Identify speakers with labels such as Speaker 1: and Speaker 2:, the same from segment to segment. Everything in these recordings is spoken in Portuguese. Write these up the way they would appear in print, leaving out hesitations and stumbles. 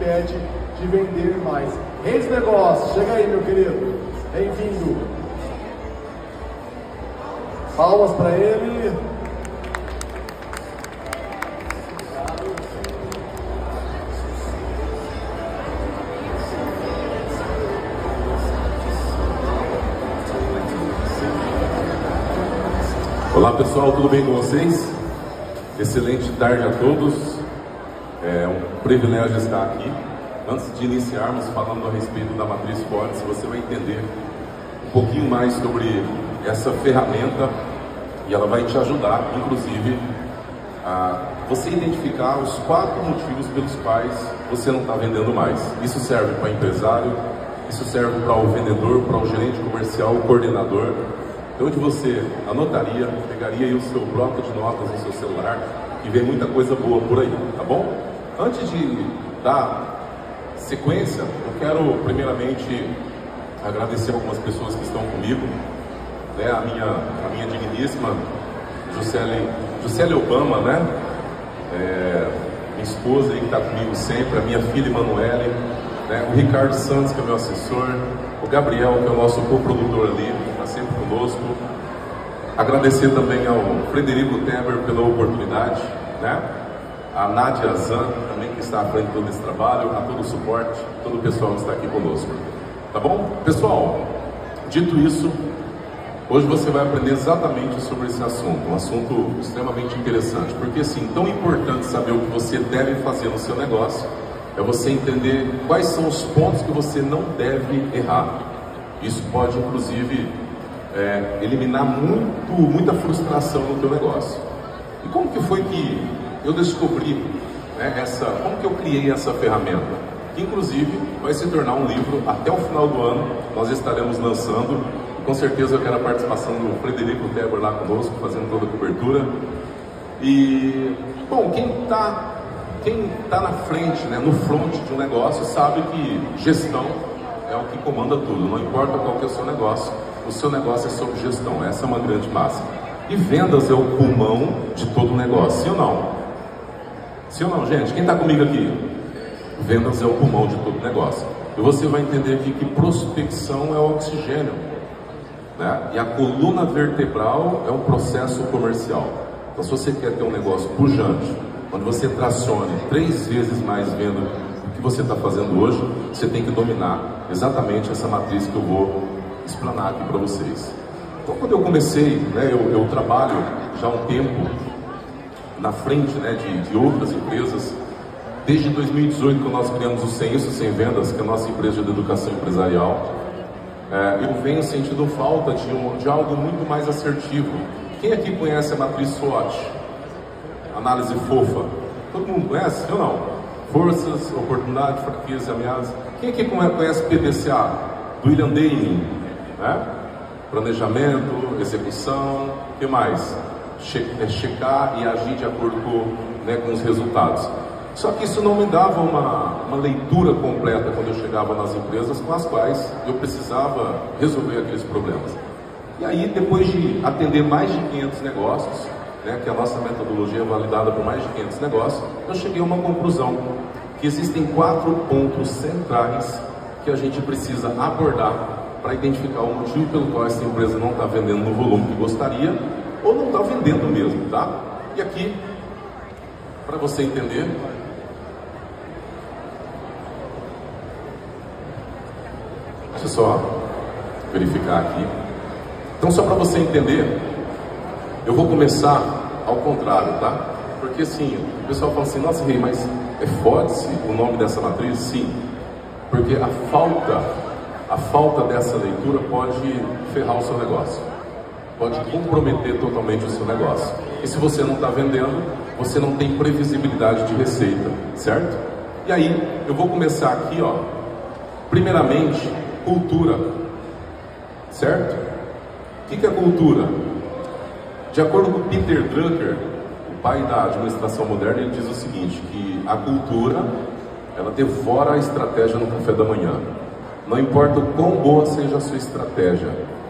Speaker 1: impede de vender mais. Reis Negócios, chega aí, meu querido. Bem-vindo. Palmas para ele.
Speaker 2: Olá pessoal, tudo bem com vocês? Excelente tarde a todos. É um privilégio estar aqui. Antes de iniciarmos falando a respeito da Matriz Fortes, você vai entender um pouquinho mais sobre essa ferramenta e ela vai te ajudar, inclusive, a você identificar os 4 motivos pelos quais você não está vendendo mais. Isso serve para empresário, isso serve para o vendedor, para o gerente comercial, o coordenador. Onde você anotaria, pegaria aí o seu bloco de notas no seu celular, e vem muita coisa boa por aí, tá bom? Antes de dar sequência, eu quero primeiramente agradecer algumas pessoas que estão comigo, né? A minha digníssima Juscelia Obama, né? Minha esposa aí que está comigo sempre, a minha filha Emanuele, né? O Ricardo Santos, que é meu assessor, o Gabriel, que é o nosso coprodutor ali, está sempre conosco. Agradecer também ao Frederico Teber pela oportunidade, né? A Nádia Zan, também que está à frente de todo esse trabalho, a todo o suporte, todo o pessoal que está aqui conosco. Tá bom? Pessoal, dito isso, hoje você vai aprender exatamente sobre esse assunto, um assunto extremamente interessante, porque assim, tão importante saber o que você deve fazer no seu negócio, é você entender quais são os pontos que você não deve errar. Isso pode, inclusive, eliminar muita frustração no teu negócio. E como que foi que eu descobri, né, como que eu criei essa ferramenta? Que, inclusive, vai se tornar um livro até o final do ano, nós estaremos lançando. E, com certeza eu quero a participação do Frederico Teber lá conosco, fazendo toda a cobertura. E, bom, quem está na frente, né, no front de um negócio, sabe que gestão é o que comanda tudo. Não importa qual que é o seu negócio é sobre gestão. Essa é uma grande máxima. E vendas é o pulmão de todo negócio, sim ou não? Sim ou não, gente? Quem está comigo aqui? Vendas é o pulmão de todo negócio. E você vai entender aqui que prospecção é o oxigênio, né? E a coluna vertebral é um processo comercial. Então, se você quer ter um negócio pujante, onde você tracione 3 vezes mais venda do que você está fazendo hoje, você tem que dominar exatamente essa matriz que eu vou explanar aqui para vocês. Então, quando eu comecei, né, eu trabalho já há um tempo na frente, né, de outras empresas. Desde 2018, quando nós criamos o Sem Isso, Sem Vendas, que é a nossa empresa de educação empresarial, eu venho sentindo falta de algo muito mais assertivo. Quem aqui conhece a matriz SWOT? Análise fofa. Todo mundo conhece? Eu não. Forças, oportunidades, fraquezas e ameaças. Quem aqui conhece PDCA? Do William Deming, né? Planejamento, execução, o que mais? Checar e agir de acordo com os resultados. Só que isso não me dava uma leitura completa quando eu chegava nas empresas com as quais eu precisava resolver aqueles problemas. E aí, depois de atender mais de 500 negócios, né, que a nossa metodologia é validada por mais de 500 negócios, eu cheguei a uma conclusão, que existem 4 pontos centrais que a gente precisa abordar para identificar o motivo pelo qual essa empresa não está vendendo no volume que gostaria, ou não está vendendo mesmo, tá? E aqui, para você entender, deixa eu só verificar aqui. Então, só para você entender, eu vou começar ao contrário, tá? Porque assim, o pessoal fala assim, nossa, Rei, mas é FODS o nome dessa matriz? Sim, porque a falta dessa leitura pode ferrar o seu negócio, pode comprometer totalmente o seu negócio. E se você não está vendendo, você não tem previsibilidade de receita, certo? E aí, eu vou começar aqui, ó, primeiramente, cultura, certo? O que é cultura? De acordo com Peter Drucker, o pai da administração moderna, ele diz o seguinte, que a cultura, ela devora a estratégia no café da manhã. Não importa o quão boa seja a sua estratégia,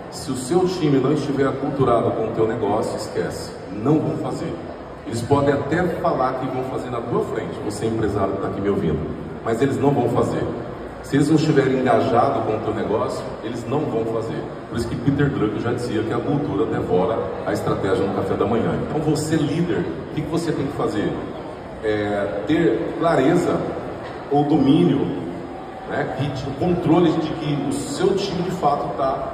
Speaker 2: se o seu time não estiver aculturado com o teu negócio, esquece, não vão fazer. Eles podem até falar que vão fazer na tua frente, você empresário que está aqui me ouvindo, mas eles não vão fazer. Se eles não estiverem engajados com o teu negócio, eles não vão fazer. Por isso que Peter Drucker já dizia que a cultura devora a estratégia no café da manhã. Então você, líder, o que você tem que fazer? Ter clareza ou domínio, né, o controle de que o seu time de fato está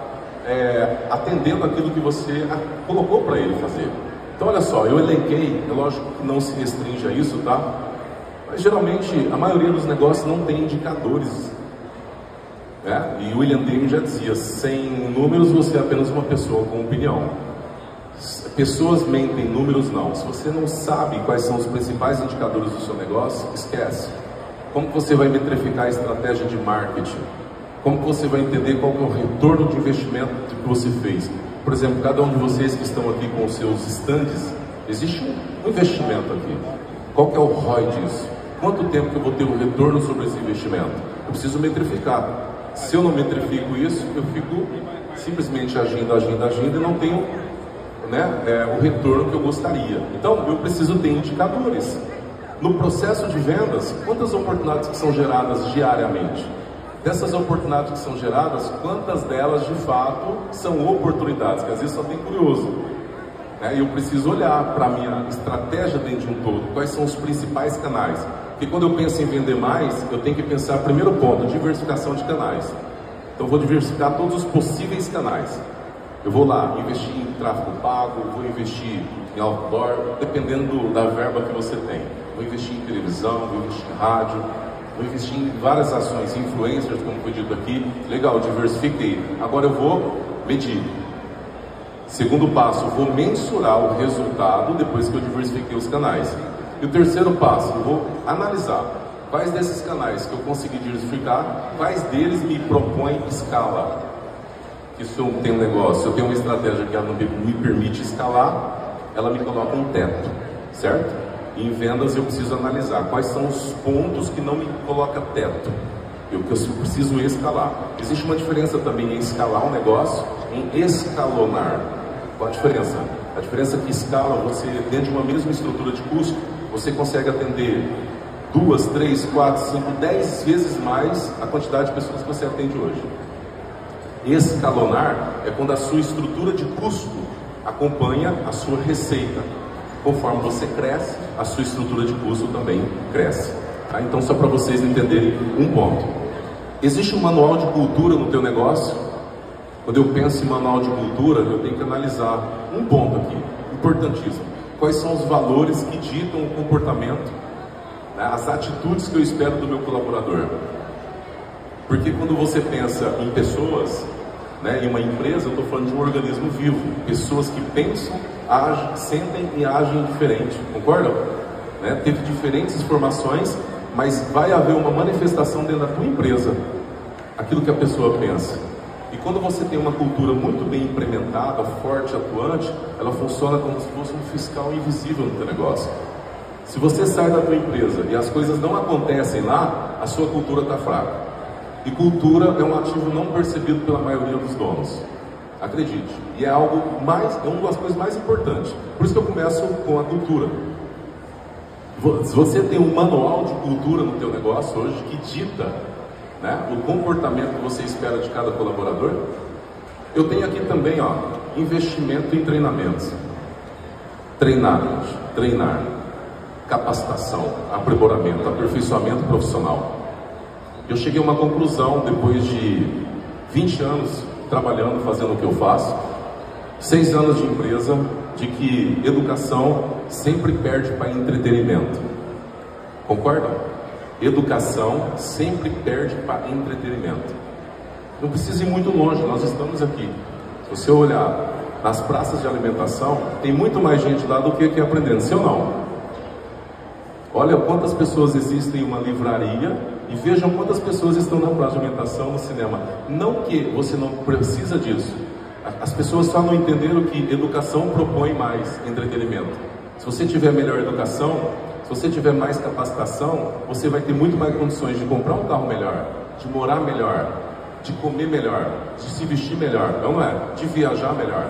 Speaker 2: atendendo aquilo que você colocou para ele fazer. Então olha só, eu elenquei, é lógico que não se restringe a isso, tá? Mas geralmente a maioria dos negócios não tem indicadores, né? E William Deming já dizia, sem números você é apenas uma pessoa com opinião. Pessoas mentem, números não. Se você não sabe quais são os principais indicadores do seu negócio, esquece. Como você vai metrificar a estratégia de marketing? Como você vai entender qual é o retorno de investimento que você fez? Por exemplo, cada um de vocês que estão aqui com os seus estandes, existe um investimento aqui. Qual que é o ROI disso? Quanto tempo que eu vou ter um retorno sobre esse investimento? Eu preciso metrificar. Se eu não metrifico isso, eu fico simplesmente agindo e não tenho, né, o retorno que eu gostaria. Então, eu preciso ter indicadores. No processo de vendas, quantas oportunidades que são geradas diariamente? Dessas oportunidades que são geradas, quantas delas de fato são oportunidades? Que às vezes só tem curioso. E eu preciso olhar para a minha estratégia dentro de um todo, quais são os principais canais. Porque quando eu penso em vender mais, eu tenho que pensar, primeiro ponto, diversificação de canais. Então eu vou diversificar todos os possíveis canais. Eu vou lá investir em tráfego pago, vou investir em outdoor, dependendo da verba que você tem. Vou investir em televisão, vou investir em rádio, vou investir em várias ações, influencers, como foi dito aqui. Legal, diversifiquei. Agora eu vou medir. Segundo passo, eu vou mensurar o resultado depois que eu diversifiquei os canais. E o terceiro passo, eu vou analisar quais desses canais que eu consegui diversificar, quais deles me propõem escala. Que se eu tenho um negócio, se eu tenho uma estratégia que ela não me permite escalar, ela me coloca um teto, certo? E em vendas eu preciso analisar quais são os pontos que não me coloca teto. Eu preciso escalar. Existe uma diferença também em escalar um negócio, em escalonar. Qual a diferença? A diferença é que escala, você dentro de uma mesma estrutura de custo, você consegue atender 2, 3, 4, 5, 10 vezes mais a quantidade de pessoas que você atende hoje. Escalonar é quando a sua estrutura de custo acompanha a sua receita. Conforme você cresce, a sua estrutura de custo também cresce. Tá? Então, só para vocês entenderem um ponto. Existe um manual de cultura no teu negócio? Quando eu penso em manual de cultura, eu tenho que analisar um ponto aqui, importantíssimo. Quais são os valores que ditam o comportamento, né, as atitudes que eu espero do meu colaborador? Porque quando você pensa em pessoas, né, em uma empresa, eu estou falando de um organismo vivo. Pessoas que pensam, agem, sentem e agem diferente, concordam? Né? Teve diferentes formações, mas vai haver uma manifestação dentro da tua empresa, aquilo que a pessoa pensa. E quando você tem uma cultura muito bem implementada, forte, atuante, ela funciona como se fosse um fiscal invisível no teu negócio. Se você sai da tua empresa e as coisas não acontecem lá, a sua cultura está fraca. E cultura é um ativo não percebido pela maioria dos donos. Acredite. E é algo mais, é uma das coisas mais importantes. Por isso que eu começo com a cultura. Se você tem um manual de cultura no teu negócio hoje que dita, né, o comportamento que você espera de cada colaborador, eu tenho aqui também, ó, investimento em treinamentos. Treinar, gente. Treinar. Capacitação, aprimoramento, aperfeiçoamento profissional. Eu cheguei a uma conclusão, depois de 20 anos trabalhando, fazendo o que eu faço, 6 anos de empresa, de que educação sempre perde para entretenimento. Concordam? Educação sempre perde para entretenimento. Não precisa ir muito longe, nós estamos aqui. Se você olhar nas praças de alimentação, tem muito mais gente lá do que aqui aprendendo, sim ou não? Olha quantas pessoas existem em uma livraria e vejam quantas pessoas estão na praça de alimentação, no cinema. Não que você não precisa disso. As pessoas só não entenderam que educação propõe mais entretenimento. Se você tiver melhor educação, se você tiver mais capacitação, você vai ter muito mais condições de comprar um carro melhor, de morar melhor, de comer melhor, de se vestir melhor, não é? De viajar melhor.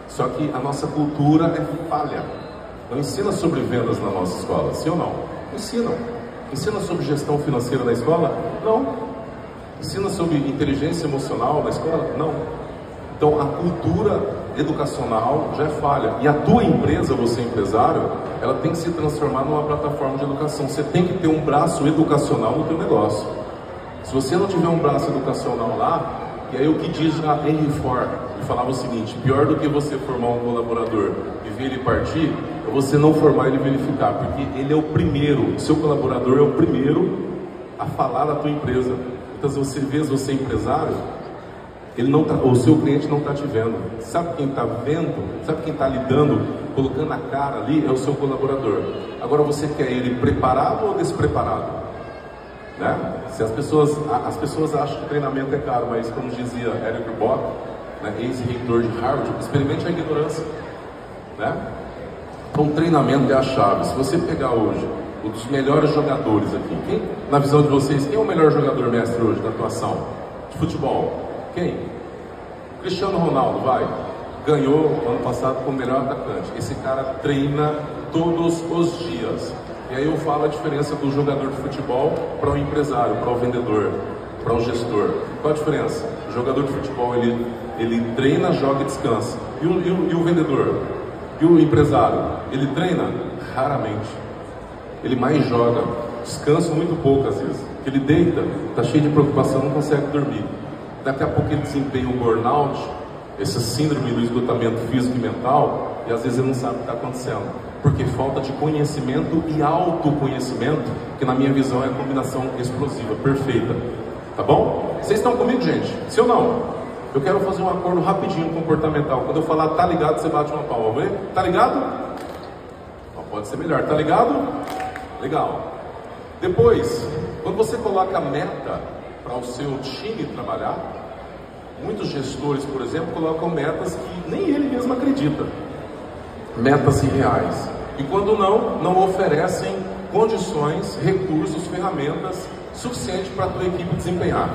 Speaker 2: Só que a nossa cultura é falha. Não ensina sobre vendas na nossa escola, sim ou não? Não ensinam. Ensina sobre gestão financeira na escola? Não. Ensina sobre inteligência emocional na escola? Não. Então a cultura educacional já é falha. E a tua empresa, você empresário, ela tem que se transformar numa plataforma de educação. Você tem que ter um braço educacional no teu negócio. Se você não tiver um braço educacional lá, e aí o que diz a Henry Ford, ele falava o seguinte: pior do que você formar um colaborador e ver ele partir, é você não formar ele verificar, porque ele é o primeiro, o seu colaborador é o primeiro a falar da tua empresa. Então, se você vê, você empresário, ele não tá, o seu cliente não está te vendo. Sabe quem está vendo? Sabe quem está lidando, colocando a cara ali? É o seu colaborador. Agora, você quer ele preparado ou despreparado? Né? Se as pessoas acham que treinamento é caro, mas como dizia Eric Bock, né, ex-reitor de Harvard, experimente a ignorância. Né? Então, treinamento é a chave. Se você pegar hoje um dos melhores jogadores aqui, quem, na visão de vocês, quem é o melhor jogador mestre hoje da atuação de futebol? Quem? Cristiano Ronaldo, vai. Ganhou ano passado como melhor atacante. Esse cara treina todos os dias. E aí eu falo a diferença do jogador de futebol para o empresário, para o vendedor, para o gestor. Qual a diferença? O jogador de futebol, ele treina, joga e descansa. E o vendedor? E o empresário? Ele treina? Raramente. Ele mais joga, descansa muito pouco às vezes. Ele deita, está cheio de preocupação, não consegue dormir. Daqui a pouco ele desempenha um burnout, essa síndrome do esgotamento físico e mental, e às vezes ele não sabe o que está acontecendo. Porque falta de conhecimento e autoconhecimento, que na minha visão é a combinação explosiva, perfeita. Tá bom? Vocês estão comigo, gente? Sim ou não? Eu quero fazer um acordo rapidinho comportamental. Quando eu falar tá ligado, você bate uma palma. Vamos ver? Tá ligado? Pode ser melhor. Tá ligado? Legal. Depois, quando você coloca a meta para o seu time trabalhar, muitos gestores, por exemplo, colocam metas que nem ele mesmo acredita. Metas irreais. E quando não oferecem condições, recursos, ferramentas suficientes para a tua equipe desempenhar.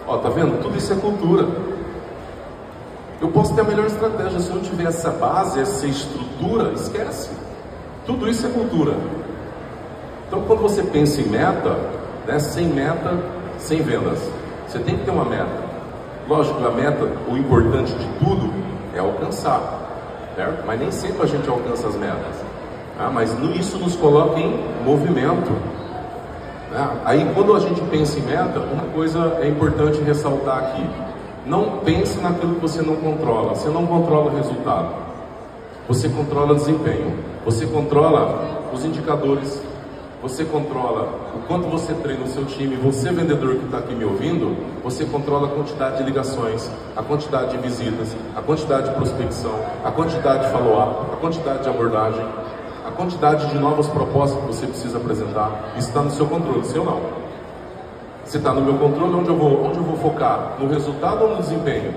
Speaker 2: Ó, tá vendo? Tudo isso é cultura. Eu posso ter a melhor estratégia, se eu não tiver essa base, essa estrutura, esquece. Tudo isso é cultura. Então, quando você pensa em meta, né, sem vendas. Você tem que ter uma meta. Lógico que a meta, o importante de tudo é alcançar. Certo? Mas nem sempre a gente alcança as metas. Mas isso nos coloca em movimento. Aí quando a gente pensa em meta, uma coisa é importante ressaltar aqui: não pense naquilo que você não controla. Você não controla o resultado, você controla o desempenho, você controla os indicadores, você controla o quanto você treina o seu time. Você, vendedor que está aqui me ouvindo, você controla a quantidade de ligações, a quantidade de visitas, a quantidade de prospecção, a quantidade de follow-up, a quantidade de abordagem, a quantidade de novas propostas que você precisa apresentar. Isso está no seu controle, sim ou não? Se está no meu controle, onde eu vou focar? No resultado ou no desempenho?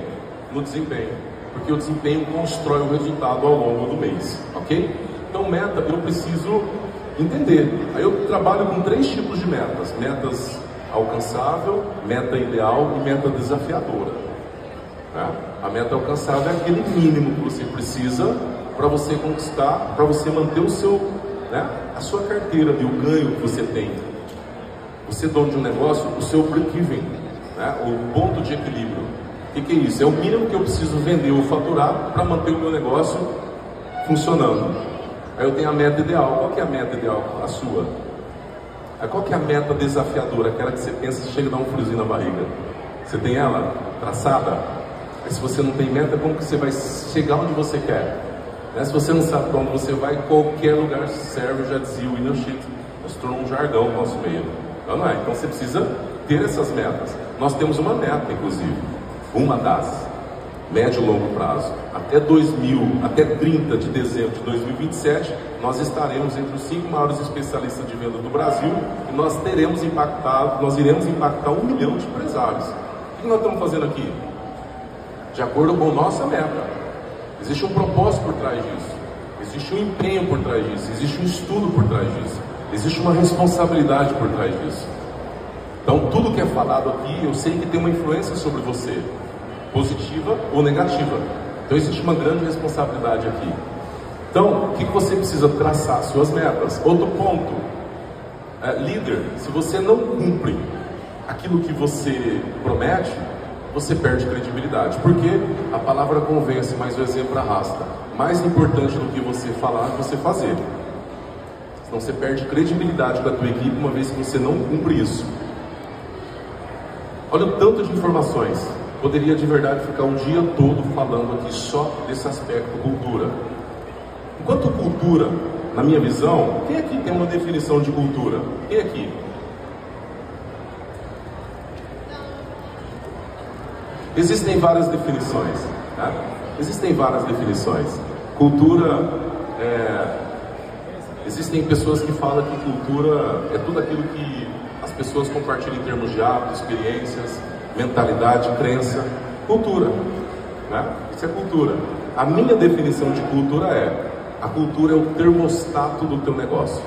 Speaker 2: No desempenho, porque o desempenho constrói o resultado ao longo do mês, ok? Então, meta, eu preciso entender. Aí eu trabalho com 3 tipos de metas: metas alcançável, meta ideal e meta desafiadora. A meta alcançável é aquele mínimo que você precisa para você conquistar, para você manter o seu, a sua carteira e o ganho que você tem. Você, dono de um negócio, o seu break-even, o ponto de equilíbrio. O que é isso? É o mínimo que eu preciso vender ou faturar para manter o meu negócio funcionando. Aí eu tenho a meta ideal. Qual que é a meta ideal? A sua. Aí qual que é a meta desafiadora? Aquela que você pensa e chega a dar um friozinho na barriga. Você tem ela traçada? Aí se você não tem meta, como que você vai chegar onde você quer? Se você não sabe para onde você vai, qualquer lugar serve, já dizia o William Shakespeare. Se tornou um jargão no nosso meio. Então não é. Então você precisa ter essas metas. Nós temos uma meta, inclusive. Uma das médio e longo prazo. Até 30 de dezembro de 2027, nós estaremos entre os 5 maiores especialistas de venda do Brasil e nós iremos impactar 1 milhão de empresários. O que nós estamos fazendo aqui? De acordo com a nossa meta. Existe um propósito por trás disso. Existe um empenho por trás disso. Existe um estudo por trás disso. Existe uma responsabilidade por trás disso. Então, tudo que é falado aqui, eu sei que tem uma influência sobre você, positiva ou negativa. Então existe uma grande responsabilidade aqui. Então, o que você precisa traçar? Suas metas. Outro ponto: Líder, se você não cumpre aquilo que você promete, você perde credibilidade. Porque a palavra convence, mas o exemplo arrasta. Mais importante do que você falar é você fazer. Senão você perde credibilidade com a tua equipe uma vez que você não cumpre isso. Olha o tanto de informações. Poderia de verdade ficar um dia todo falando aqui só desse aspecto cultura. Enquanto cultura, na minha visão, quem aqui tem uma definição de cultura? Quem aqui? Existem várias definições, né? Existem várias definições. Cultura, existem pessoas que falam que cultura é tudo aquilo que as pessoas compartilham em termos de hábitos, experiências, mentalidade, crença. Cultura, né? Isso é cultura. A minha definição de cultura a cultura é o termostato do teu negócio.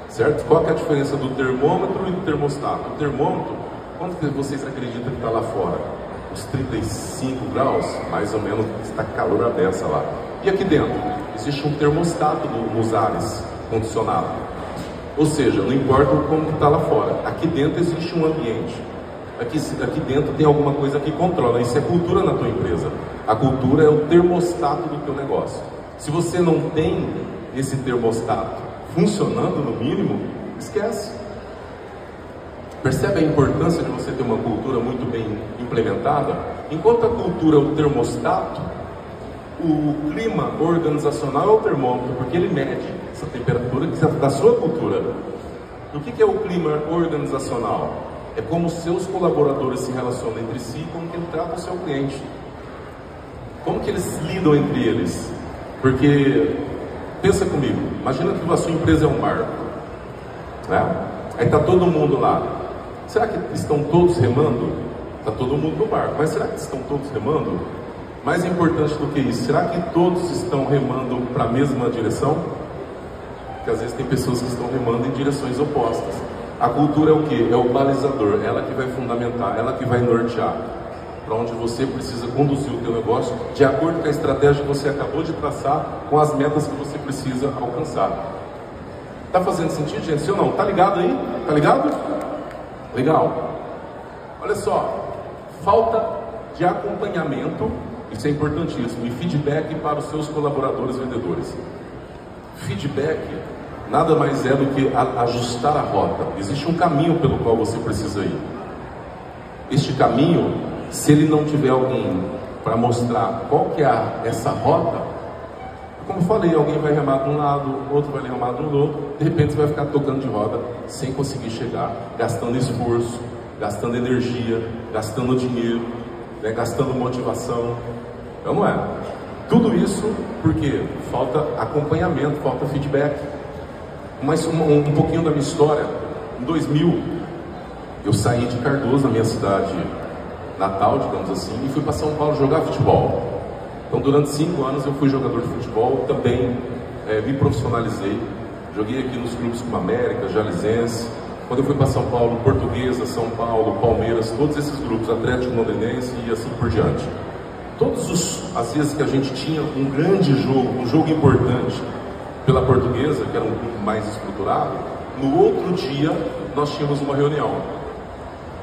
Speaker 2: Certo? Qual que é a diferença do termômetro e do termostato? O termômetro, quanto que vocês acreditam que está lá fora? Uns 35 graus, mais ou menos, está calor a beça lá. E aqui dentro? Existe um termostato nos ares condicionado. Ou seja, não importa como está lá fora, aqui dentro existe um ambiente. Aqui dentro tem alguma coisa que controla. Isso é cultura na tua empresa. A cultura é o termostato do teu negócio. Se você não tem esse termostato funcionando no mínimo, esquece. Percebe a importância de você ter uma cultura muito bem implementada? Enquanto a cultura é o termostato, o clima organizacional é o termômetro, porque ele mede essa temperatura da sua cultura. O que é o clima organizacional? É como os seus colaboradores se relacionam entre si e como que ele trata o seu cliente. Como que eles lidam entre eles? Porque, pensa comigo, imagina que a sua empresa é um barco, né? Aí está todo mundo lá. Será que estão todos remando? Está todo mundo no barco, mas será que estão todos remando? Mais importante do que isso, será que todos estão remando para a mesma direção? Porque às vezes tem pessoas que estão remando em direções opostas. A cultura é o que? É o balizador, ela que vai fundamentar, ela que vai nortear para onde você precisa conduzir o teu negócio de acordo com a estratégia que você acabou de traçar, com as metas que você precisa alcançar. Tá fazendo sentido, gente? Sim ou não? Tá ligado aí? Tá ligado? Legal. Olha só, falta de acompanhamento, isso é importantíssimo, e feedback para os seus colaboradores vendedores. Feedback nada mais é do que ajustar a rota. Existe um caminho pelo qual você precisa ir. Este caminho, se ele não tiver alguém para mostrar qual que é essa rota, como eu falei, alguém vai remar de um lado, outro vai remar do outro, de repente você vai ficar tocando de roda sem conseguir chegar, gastando esforço, gastando energia, gastando dinheiro, né, gastando motivação. Então não é. Tudo isso porque falta acompanhamento, falta feedback. Mas um pouquinho da minha história. Em 2000, eu saí de Cardoso, na minha cidade natal, digamos assim, e fui para São Paulo jogar futebol. Então durante 5 anos eu fui jogador de futebol, também me profissionalizei. Joguei aqui nos clubes como América, Jalesense. Quando eu fui para São Paulo, Portuguesa, São Paulo, Palmeiras, todos esses grupos, Atlético Londrinense e assim por diante. As vezes que a gente tinha um grande jogo, um jogo importante pela Portuguesa, que era um grupo mais estruturado, no outro dia nós tínhamos uma reunião.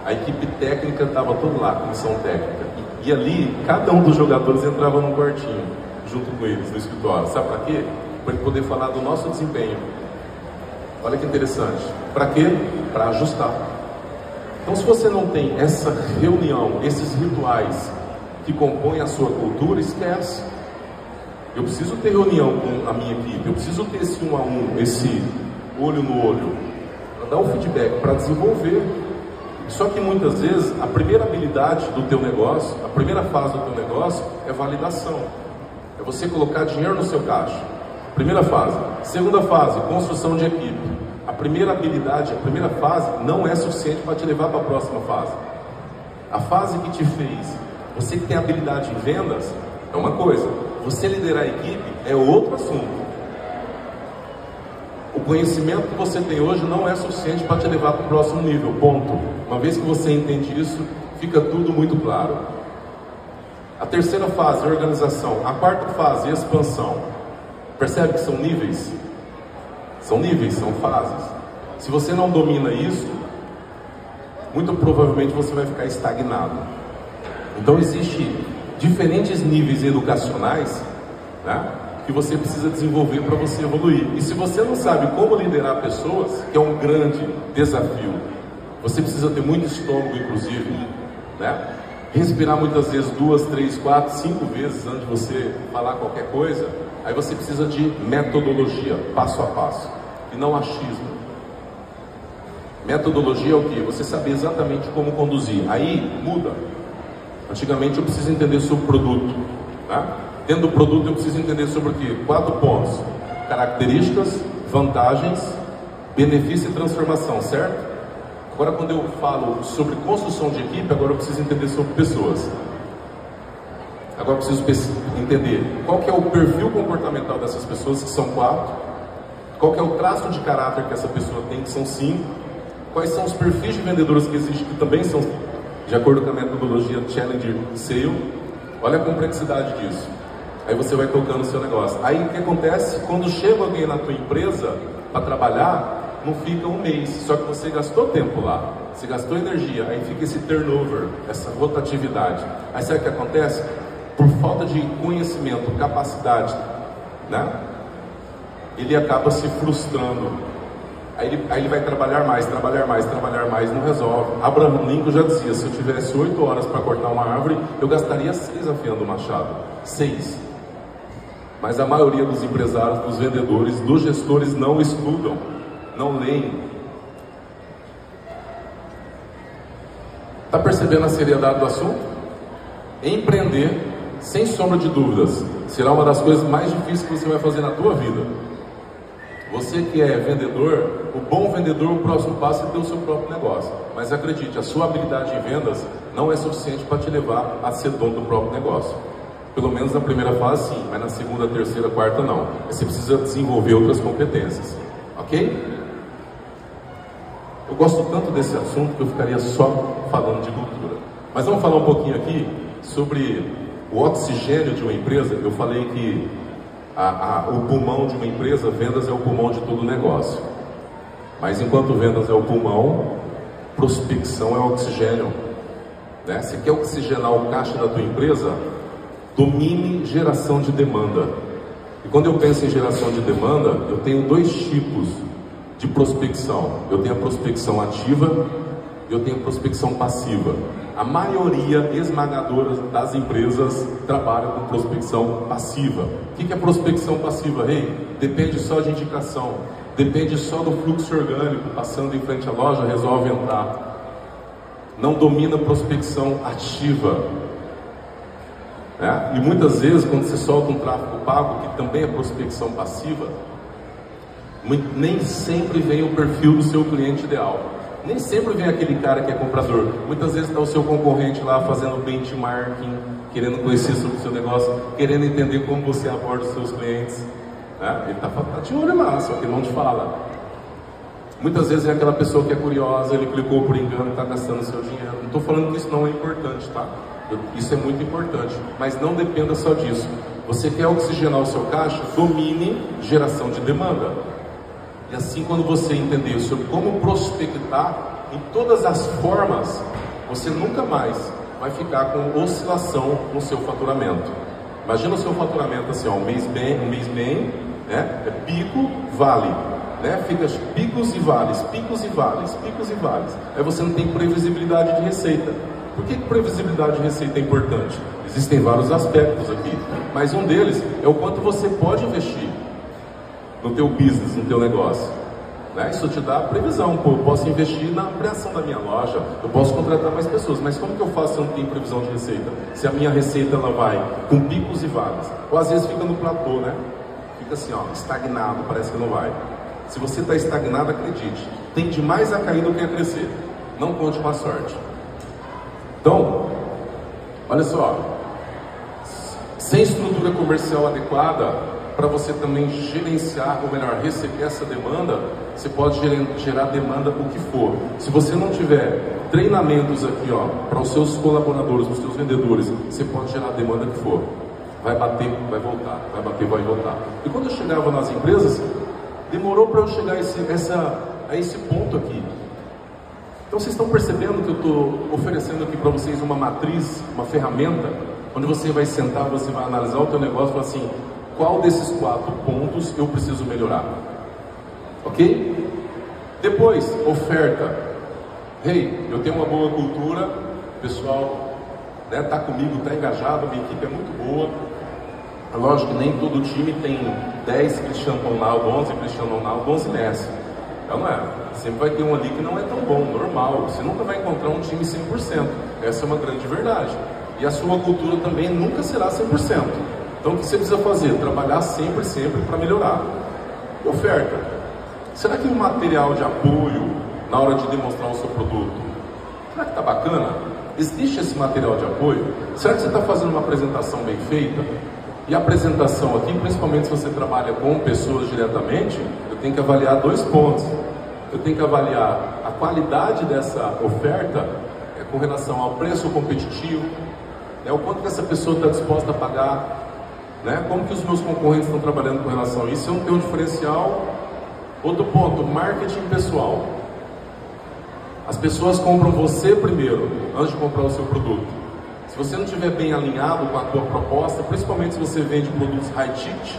Speaker 2: A equipe técnica estava toda lá, a comissão técnica. E ali, cada um dos jogadores entrava num quartinho, junto com eles, no escritório. Sabe para quê? Para poder falar do nosso desempenho. Olha que interessante. Para quê? Para ajustar. Então, se você não tem essa reunião, esses rituais que compõem a sua cultura, esquece. Eu preciso ter reunião com a minha equipe, eu preciso ter esse 1 a 1, esse olho no olho, para dar um feedback, para desenvolver. Só que muitas vezes a primeira habilidade do teu negócio, a primeira fase do teu negócio é validação. É você colocar dinheiro no seu caixa. Primeira fase. Segunda fase, construção de equipe. A primeira habilidade, a primeira fase não é suficiente para te levar para a próxima fase. A fase que te fez, você que tem habilidade em vendas, é uma coisa. Você liderar a equipe é outro assunto. O conhecimento que você tem hoje não é suficiente para te levar para o próximo nível, ponto. Uma vez que você entende isso, fica tudo muito claro. A terceira fase, organização. A quarta fase, expansão. Percebe que são níveis? São níveis, são fases. Se você não domina isso, muito provavelmente você vai ficar estagnado. Então existem diferentes níveis educacionais, né, que você precisa desenvolver para você evoluir. E se você não sabe como liderar pessoas, que é um grande desafio, você precisa ter muito estômago, inclusive, né? Respirar muitas vezes 2, 3, 4, 5 vezes antes de você falar qualquer coisa. Aí você precisa de metodologia, passo a passo, e não achismo. Metodologia é o que? Você saber exatamente como conduzir. Aí muda. Antigamente eu preciso entender sobre o produto, tá? Dentro do produto eu preciso entender sobre o que? 4 pontos: características, vantagens, benefício e transformação, certo? Agora, quando eu falo sobre construção de equipe, agora eu preciso entender sobre pessoas. Agora eu preciso entender qual que é o perfil comportamental dessas pessoas, que são 4. Qual que é o traço de caráter que essa pessoa tem, que são 5. Quais são os perfis de vendedores que existem, que também são 5, de acordo com a metodologia Challenger Sale. Olha a complexidade disso. Aí você vai tocando o seu negócio. Aí o que acontece? Quando chega alguém na tua empresa para trabalhar, não fica um mês, só que você gastou tempo lá, você gastou energia, aí fica esse turnover, essa rotatividade. Aí sabe o que acontece? Por falta de conhecimento, capacidade, né? Ele acaba se frustrando. Aí ele vai trabalhar mais, não resolve. Abraham Lincoln já dizia: se eu tivesse 8 horas para cortar uma árvore, eu gastaria 6 afiando o machado. 6. Mas a maioria dos empresários, dos vendedores, dos gestores não estudam, não leem. Está percebendo a seriedade do assunto? Empreender, sem sombra de dúvidas, será uma das coisas mais difíceis que você vai fazer na tua vida. Você que é vendedor, o bom vendedor, o próximo passo é ter o seu próprio negócio. Mas acredite, a sua habilidade em vendas não é suficiente para te levar a ser dono do próprio negócio. Pelo menos na primeira fase sim, mas na segunda, terceira, quarta não. Você precisa desenvolver outras competências, ok? Eu gosto tanto desse assunto que eu ficaria só falando de cultura. Mas vamos falar um pouquinho aqui sobre o oxigênio de uma empresa. Eu falei que o pulmão de uma empresa, vendas é o pulmão de todo negócio. Mas enquanto vendas é o pulmão, prospecção é o oxigênio, né? Você quer oxigenar o caixa da tua empresa? Domine geração de demanda. E quando eu penso em geração de demanda, eu tenho 2 tipos de prospecção. Eu tenho a prospecção ativa e eu tenho a prospecção passiva. A maioria esmagadora das empresas trabalha com prospecção passiva. O que é prospecção passiva, Rei? Depende só de indicação, depende só do fluxo orgânico, passando em frente à loja, resolve entrar. Não domina a prospecção ativa. E muitas vezes, quando você solta um tráfego pago, que também é prospecção passiva, nem sempre vem o perfil do seu cliente ideal. Nem sempre vem aquele cara que é comprador. Muitas vezes está o seu concorrente lá fazendo benchmarking, querendo conhecer sobre o seu negócio, querendo entender como você aborda os seus clientes. Ele está de olho lá, só que não te fala. Muitas vezes é aquela pessoa que é curiosa, ele clicou por engano e está gastando seu dinheiro. Não estou falando que isso não é importante, tá? Isso é muito importante, mas não dependa só disso. Você quer oxigenar o seu caixa? Domine geração de demanda. E assim, quando você entender sobre como prospectar em todas as formas, você nunca mais vai ficar com oscilação no seu faturamento. Imagina o seu faturamento assim, ó, um mês bem, né? É pico, vale, né? Fica picos e vales, picos e vales, picos e vales. Aí você não tem previsibilidade de receita. Por que previsibilidade de receita é importante? Existem vários aspectos aqui, mas um deles é o quanto você pode investir no teu business, no teu negócio, né? Isso te dá previsão. Pô, eu posso investir na ampliação da minha loja, eu posso contratar mais pessoas, mas como que eu faço se eu não tenho previsão de receita? Se a minha receita ela vai com picos e vales, ou às vezes fica no platô, né? Fica assim, ó, estagnado, parece que não vai. Se você está estagnado, acredite, tende mais a cair do que a crescer. Não conte com a sorte. Então, olha só, sem estrutura comercial adequada, para você também gerenciar, ou melhor, receber essa demanda, você pode gerar demanda o que for. Se você não tiver treinamentos aqui, ó, para os seus colaboradores, para os seus vendedores, você pode gerar a demanda que for. Vai bater, vai voltar, vai bater, vai voltar. E quando eu chegava nas empresas, demorou para eu chegar a a esse ponto aqui. Então vocês estão percebendo que eu estou oferecendo aqui para vocês uma matriz, uma ferramenta, onde você vai sentar, você vai analisar o teu negócio e falar assim, qual desses 4 pontos eu preciso melhorar? Ok? Depois, oferta. Hey, eu tenho uma boa cultura, o pessoal tá comigo, está engajado, minha equipe é muito boa. É lógico que nem todo time tem 10 Cristiano Ronaldo, 11 Cristiano Ronaldo, 11 Messi. Então não é. Sempre vai ter um ali que não é tão bom, normal. Você nunca vai encontrar um time 100%. Essa é uma grande verdade. E a sua cultura também nunca será 100%. Então o que você precisa fazer? Trabalhar sempre para melhorar. Oferta. Será que o material de apoio na hora de demonstrar o seu produto, será que está bacana? Existe esse material de apoio? Será que você está fazendo uma apresentação bem feita? E a apresentação aqui, principalmente se você trabalha com pessoas diretamente, eu tenho que avaliar 2 pontos. Eu tenho que avaliar a qualidade dessa oferta com relação ao preço competitivo, o quanto que essa pessoa está disposta a pagar, como que os meus concorrentes estão trabalhando com relação a isso. Eu não tenho um diferencial. Outro ponto, marketing pessoal. As pessoas compram você primeiro, antes de comprar o seu produto. Se você não estiver bem alinhado com a tua proposta, principalmente se você vende produtos high ticket,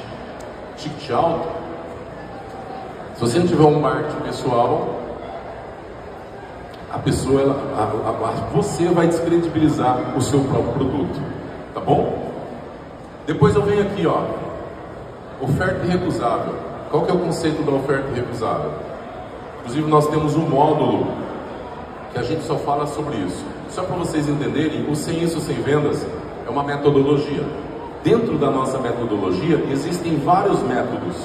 Speaker 2: ticket alto, se você não tiver um marketing pessoal, a pessoa, você vai descredibilizar o seu próprio produto, tá bom? Depois eu venho aqui, oferta irrecusável. Qual que é o conceito da oferta irrecusável? Inclusive nós temos um módulo que a gente só fala sobre isso. Só para vocês entenderem, o Sem Isso Sem Vendas é uma metodologia. Dentro da nossa metodologia existem vários métodos,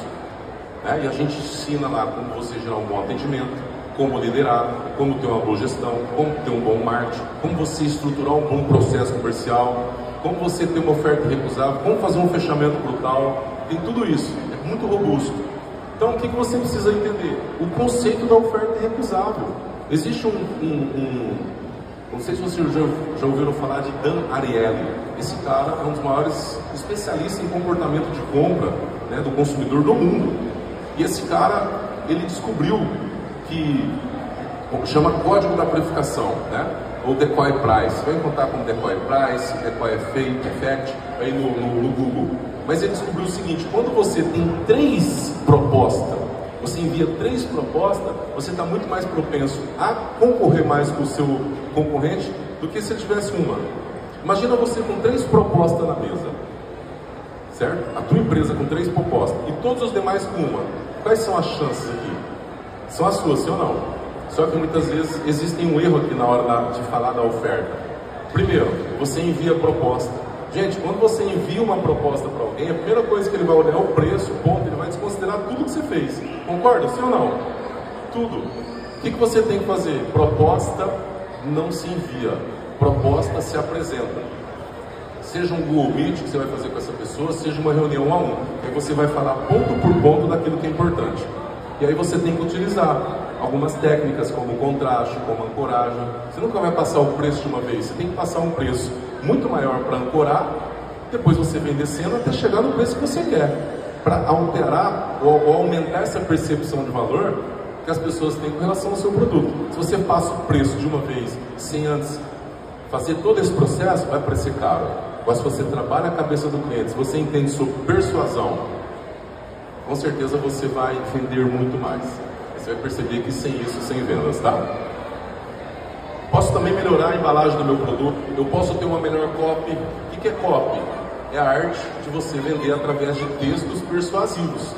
Speaker 2: e a gente ensina lá como você gerar um bom atendimento, como liderar, como ter uma boa gestão, como ter um bom marketing, como você estruturar um bom processo comercial, como você ter uma oferta irrecusável, como fazer um fechamento brutal. Tem tudo isso, é muito robusto. Então o que você precisa entender? O conceito da oferta irrecusável. Existe não sei se vocês já ouviram falar de Dan Ariely. Esse cara é um dos maiores especialistas em comportamento de compra do consumidor do mundo. E esse cara, ele descobriu que chama código da precificação, ou decoy price. Vai encontrar como decoy price, decoy effect, aí no Google. Mas ele descobriu o seguinte: quando você tem 3 propostas, você envia 3 propostas, você está muito mais propenso a concorrer mais com o seu concorrente do que se ele tivesse uma. Imagina você com 3 propostas na mesa, certo? A tua empresa com 3 propostas e todos os demais com uma. Quais são as chances aqui? São as suas, sim ou não? Só que muitas vezes existe um erro aqui na hora de falar da oferta. Primeiro, você envia a proposta. Gente, quando você envia uma proposta para alguém, a primeira coisa que ele vai olhar é o preço, ponto, ele vai desconsiderar tudo que você fez. Concorda, sim ou não? Tudo. O que você tem que fazer? Proposta não se envia, proposta se apresenta. Seja um Google Meet que você vai fazer com essa pessoa, seja uma reunião 1 a 1, aí você vai falar ponto por ponto daquilo que é importante. E aí você tem que utilizar algumas técnicas como contraste, como ancoragem. Você nunca vai passar o preço de uma vez, você tem que passar um preço muito maior para ancorar, depois você vem descendo até chegar no preço que você quer, para alterar ou aumentar essa percepção de valor que as pessoas têm com relação ao seu produto. Se você passa o preço de uma vez, sem antes fazer todo esse processo, vai parecer caro. Mas se você trabalha a cabeça do cliente, se você entende sobre persuasão, com certeza você vai vender muito mais. Você vai perceber que sem isso, sem vendas, tá? Posso também melhorar a embalagem do meu produto. Eu posso ter uma melhor copy. O que é copy? É a arte de você vender através de textos persuasivos.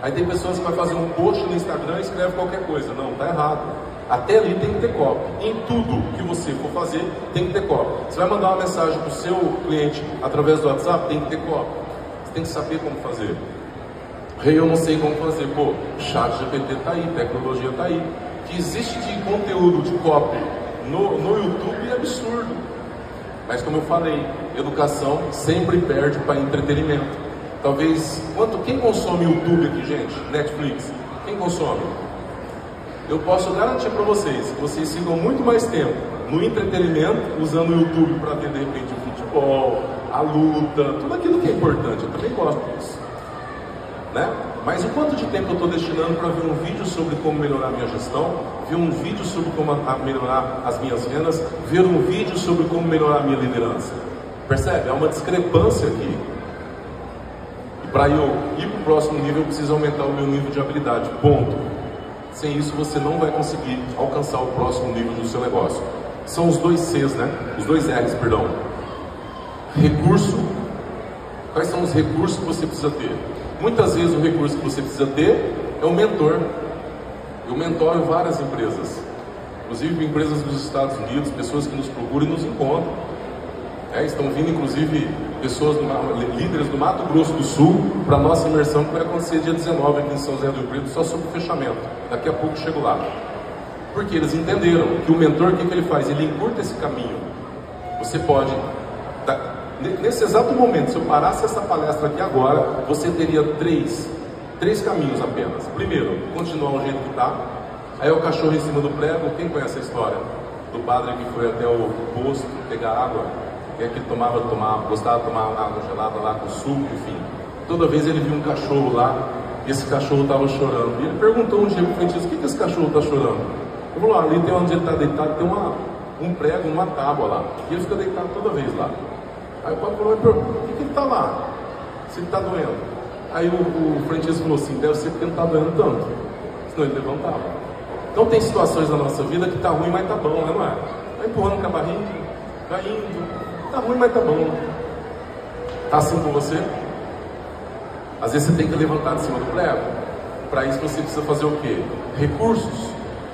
Speaker 2: Aí tem pessoas que vão fazer um post no Instagram e escreve qualquer coisa. Não, tá errado. Até ali tem que ter copy. Em tudo que você for fazer, tem que ter copy. Você vai mandar uma mensagem para o seu cliente através do WhatsApp, tem que ter copy. Você tem que saber como fazer. Eu não sei como fazer. Pô, chat GPT tá aí, tecnologia tá aí. O que existe de conteúdo de copy no YouTube é absurdo. Mas como eu falei, educação sempre perde para entretenimento. Talvez, quem consome YouTube aqui, gente? Netflix? Quem consome? Eu posso garantir para vocês que vocês ficam muito mais tempo no entretenimento, usando o YouTube para ver de repente o futebol, a luta, tudo aquilo que é importante. Eu também gosto disso, né? Mas o quanto de tempo eu estou destinando para ver um vídeo sobre como melhorar a minha gestão, ver um vídeo sobre como melhorar as minhas vendas, ver um vídeo sobre como melhorar a minha liderança? Percebe? Há uma discrepância aqui. E para eu ir para o próximo nível, eu preciso aumentar o meu nível de habilidade. Ponto. Sem isso, você não vai conseguir alcançar o próximo nível do seu negócio. São os dois Cs, né? Os dois R's, perdão. Recurso. Quais são os recursos que você precisa ter? Muitas vezes o recurso que você precisa ter é o mentor. Eu mentoro várias empresas, inclusive empresas dos Estados Unidos, pessoas que nos procuram e nos encontram. Estão vindo inclusive pessoas, líderes do Mato Grosso do Sul, para a nossa imersão que vai acontecer dia 19 aqui em São José do Rio Preto, só sobre o fechamento. Daqui a pouco chego lá. Porque eles entenderam que o mentor, o que ele faz? Ele encurta esse caminho. Você pode... Nesse exato momento, se eu parasse essa palestra aqui agora, você teria três caminhos apenas. Primeiro, continuar do jeito que está. Aí é o cachorro em cima do prego. Quem conhece a história? Do padre que foi até o posto pegar água, que gostava de tomar água gelada lá com suco, enfim. Toda vez ele viu um cachorro lá, e esse cachorro estava chorando. E ele perguntou um dia para o frentista: o que esse cachorro está chorando? Ele falou: ali tem onde ele está deitado, tem um prego, uma tábua lá. E ele fica deitado toda vez lá. Aí o padre falou: por que ele está lá? Se ele está doendo. Aí o frentista falou assim: deve ser porque ele está doendo tanto, senão ele levantava. Então tem situações na nossa vida que está ruim, mas está bom, né, não é? Vai empurrando com a barriga, vai indo, está ruim, mas está bom. Está assim com você? Às vezes você tem que levantar de cima do prego. Para isso você precisa fazer o quê? Recursos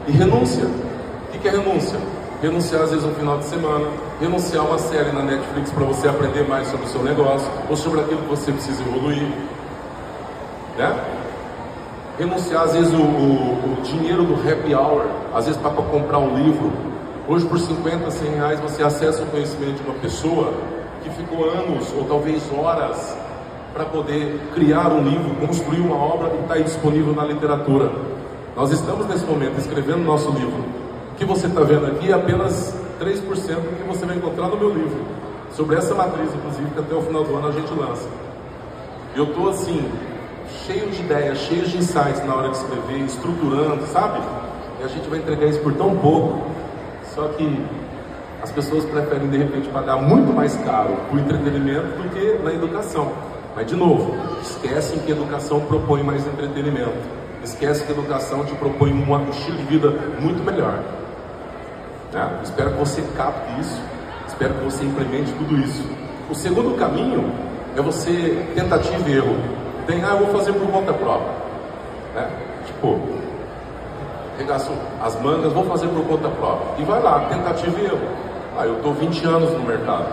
Speaker 2: e renúncia. O que é renúncia? Renunciar às vezes um final de semana, renunciar uma série na Netflix para você aprender mais sobre o seu negócio, ou sobre aquilo que você precisa evoluir, né? Renunciar às vezes o dinheiro do happy hour, às vezes para comprar um livro. Hoje por 50, 100 reais você acessa o conhecimento de uma pessoa que ficou anos ou talvez horas para poder criar um livro, construir uma obra e está aí disponível na literatura. Nós estamos nesse momento escrevendo nosso livro. O que você está vendo aqui é apenas 3% do que você vai encontrar no meu livro. Sobre essa matriz, inclusive, que até o final do ano a gente lança. Eu estou assim, cheio de ideias, cheio de insights na hora de escrever, estruturando, sabe? E a gente vai entregar isso por tão pouco. Só que as pessoas preferem, de repente, pagar muito mais caro por entretenimento do que na educação. Mas, de novo, esquecem que educação propõe mais entretenimento. Esquece que educação te propõe um estilo de vida muito melhor. Espero que você capte isso. Espero que você implemente tudo isso. O segundo caminho é você tentativa e erro. Eu vou fazer por conta própria. Regaço as mangas, vou fazer por conta própria. E vai lá, tentativa e erro. Eu estou 20 anos no mercado.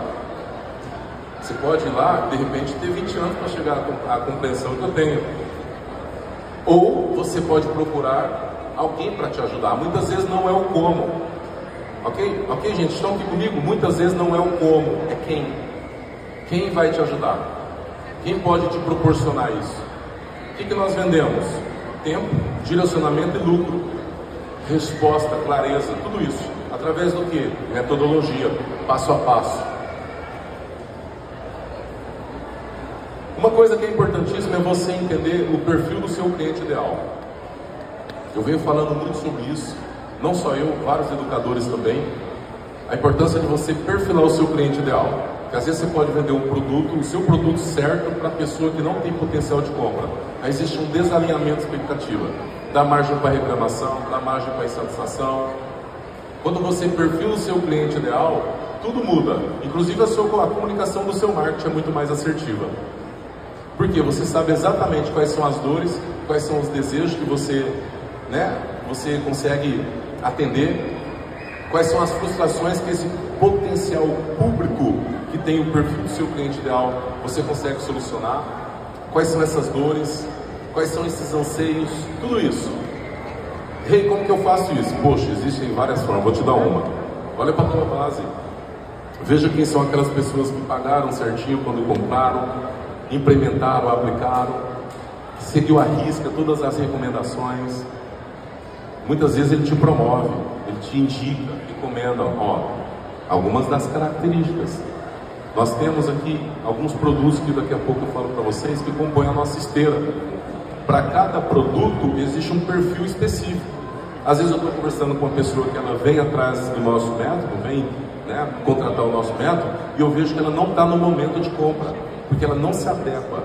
Speaker 2: Você pode ir lá, de repente, ter 20 anos para chegar à compreensão que eu tenho. Ou você pode procurar alguém para te ajudar. Muitas vezes não é o como. Ok, gente? Estão aqui comigo? Muitas vezes não é o como, é quem. Quem vai te ajudar? Quem pode te proporcionar isso? O que nós vendemos? Tempo, direcionamento e lucro. Resposta, clareza, tudo isso. Através do que? Metodologia, passo a passo. Uma coisa que é importantíssima é você entender o perfil do seu cliente ideal. Eu venho falando muito sobre isso, não só eu, vários educadores também. A importância de você perfilar o seu cliente ideal. Porque às vezes você pode vender um produto, o seu produto certo para a pessoa que não tem potencial de compra. Aí existe um desalinhamento de expectativa. Dá margem para reclamação, dá margem para insatisfação. Quando você perfila o seu cliente ideal, tudo muda. Inclusive a comunicação do seu marketing é muito mais assertiva. Porque você sabe exatamente quais são as dores, quais são os desejos que você consegue atender, quais são as frustrações que esse potencial público que tem o perfil do seu cliente ideal você consegue solucionar, quais são essas dores, quais são esses anseios, tudo isso. Como que eu faço isso? Poxa, existem várias formas, vou te dar uma. Olha para a tua base, veja quem são aquelas pessoas que pagaram certinho quando compraram, implementaram, aplicaram, seguiu à risca todas as recomendações. Muitas vezes ele te promove, ele te indica, recomenda, algumas das características. Nós temos aqui alguns produtos que daqui a pouco eu falo para vocês que compõem a nossa esteira. Para cada produto existe um perfil específico. Às vezes eu estou conversando com uma pessoa que ela vem atrás do nosso método, vem, né, contratar o nosso método, e eu vejo que ela não está no momento de compra, porque ela não se adequa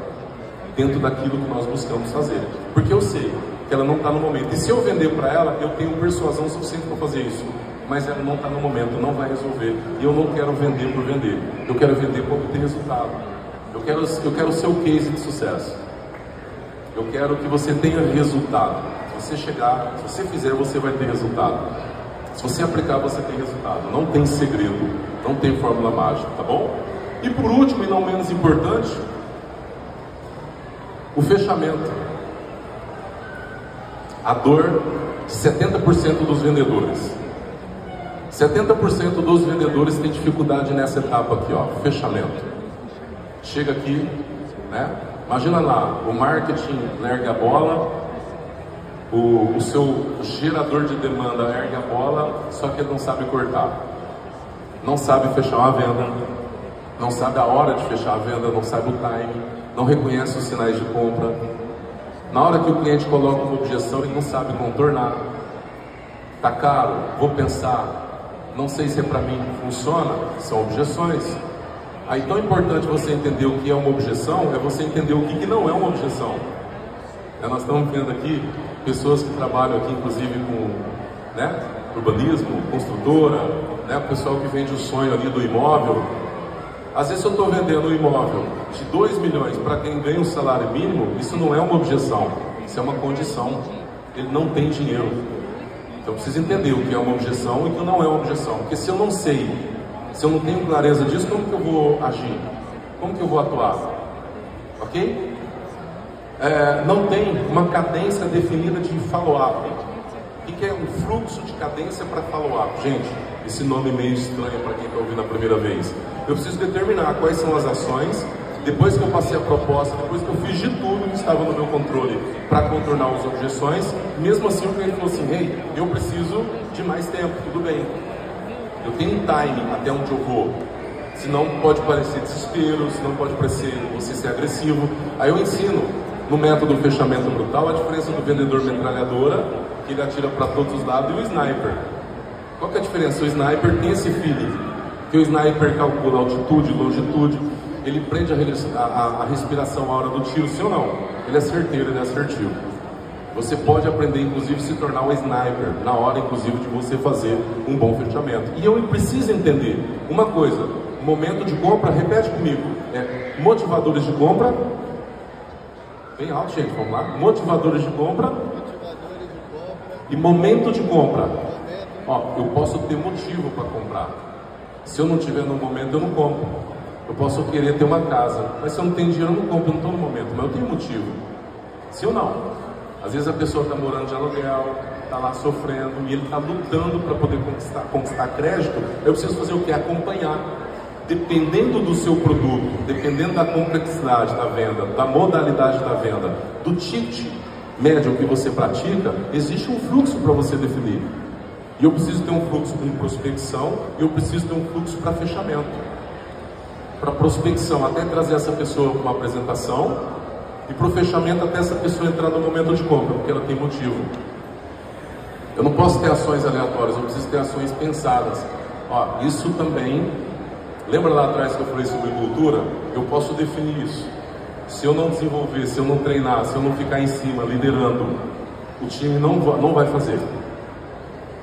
Speaker 2: dentro daquilo que nós buscamos fazer. Porque eu sei que ela não está no momento. E se eu vender para ela, eu tenho persuasão suficiente para fazer isso. Mas ela não está no momento, não vai resolver. E eu não quero vender por vender. Eu quero vender para obter resultado. Eu quero o seu case de sucesso. Eu quero que você tenha resultado. Se você chegar, se você fizer, você vai ter resultado. Se você aplicar, você tem resultado. Não tem segredo, não tem fórmula mágica, tá bom? E por último, e não menos importante, o fechamento. A dor de 70% dos vendedores. 70% dos vendedores têm dificuldade nessa etapa aqui, ó, fechamento. Chega aqui, né? Imagina lá, o marketing ergue a bola, o seu gerador de demanda ergue a bola, só que ele não sabe cortar. Não sabe fechar uma venda, não sabe a hora de fechar a venda, não sabe o time, não reconhece os sinais de compra. Na hora que o cliente coloca uma objeção, ele não sabe contornar. Tá caro, vou pensar, não sei se é para mim, funciona, são objeções. Aí tão importante você entender o que é uma objeção, é você entender o que não é uma objeção. Nós estamos vendo aqui pessoas que trabalham aqui, inclusive com, né, urbanismo, construtora, né, o pessoal que vende o sonho ali do imóvel. Às vezes eu estou vendendo um imóvel de 2 milhões para quem ganha um salário mínimo, isso não é uma objeção, isso é uma condição. Ele não tem dinheiro. Então eu preciso entender o que é uma objeção e o que não é uma objeção. Porque se eu não sei, se eu não tenho clareza disso, como que eu vou agir? Como que eu vou atuar? Ok? Não tem uma cadência definida de follow-up. O que é um fluxo de cadência para follow-up? Gente, esse nome é meio estranho para quem está ouvindo a primeira vez. Eu preciso determinar quais são as ações, depois que eu passei a proposta, depois que eu fiz de tudo que estava no meu controle para contornar as objeções, mesmo assim o cliente falou assim, hey, eu preciso de mais tempo, tudo bem. Eu tenho um timing até onde eu vou. Senão pode parecer desespero, senão pode parecer você ser agressivo. Aí eu ensino no método fechamento brutal a diferença do vendedor metralhadora, que ele atira para todos os lados, e o sniper. Qual que é a diferença? O sniper tem esse feeling, que o sniper calcula altitude, longitude, ele prende a respiração à hora do tiro, sim ou não? Ele é certeiro, ele é assertivo. Você pode aprender, inclusive, se tornar um sniper, na hora, inclusive, de você fazer um bom fechamento. E eu preciso entender uma coisa, momento de compra, repete comigo, motivadores de compra, bem alto, gente, vamos lá, motivadores de compra e momento de compra. Ó, eu posso ter motivo para comprar. Se eu não tiver no momento, eu não compro. Eu posso querer ter uma casa, mas se eu não tenho dinheiro, eu não compro, eu não estou no momento, mas eu tenho motivo. Sim ou não? Às vezes a pessoa está morando de aluguel, está lá sofrendo, e ele está lutando para poder conquistar crédito. Eu preciso fazer o quê? Acompanhar. Dependendo do seu produto, dependendo da complexidade da venda, da modalidade da venda, do ticket médio que você pratica, existe um fluxo para você definir. E eu preciso ter um fluxo com prospecção, e eu preciso ter um fluxo para fechamento. Para prospecção, até trazer essa pessoa para uma apresentação, e para o fechamento, até essa pessoa entrar no momento de compra, porque ela tem motivo. Eu não posso ter ações aleatórias, eu preciso ter ações pensadas. Ó, isso também, lembra lá atrás que eu falei sobre cultura? Eu posso definir isso. Se eu não desenvolver, se eu não treinar, se eu não ficar em cima, liderando, o time não vai fazer.